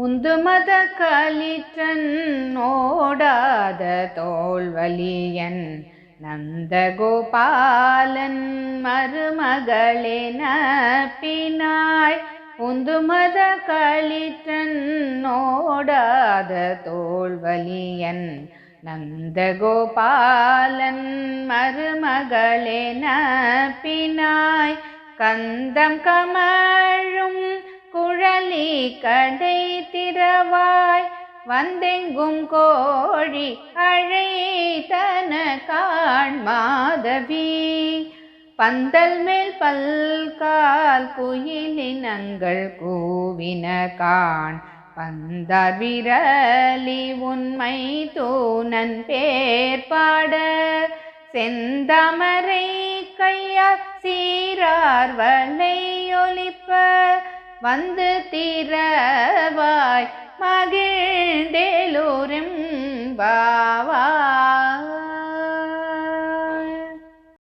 உந்துமத களிற்றன் ஓடாத தோல்வலியன் நந்தகோபாலன் மருமகளென பினாய். உந்துமத களிற்றன் ஓடாத தோல்வலியன் நந்தகோபாலன் மருமகளென பினாய். கந்தம் கமழும் குழலி கடை திறவாய் வந்தெங்கும் கோழி அழைத்தன காண் மாதவி. பந்தல் மேல் பல்கால் குயிலினங்கள் கூவின காண் பந்தார் விரலி உண்மை தூணன் பேர் பாட. செந்தாமரை கையால் சீரார் வளை ஒலிப்ப வந்து திறவாய் மகிழ்ந்தேலூரும் பாவாய்.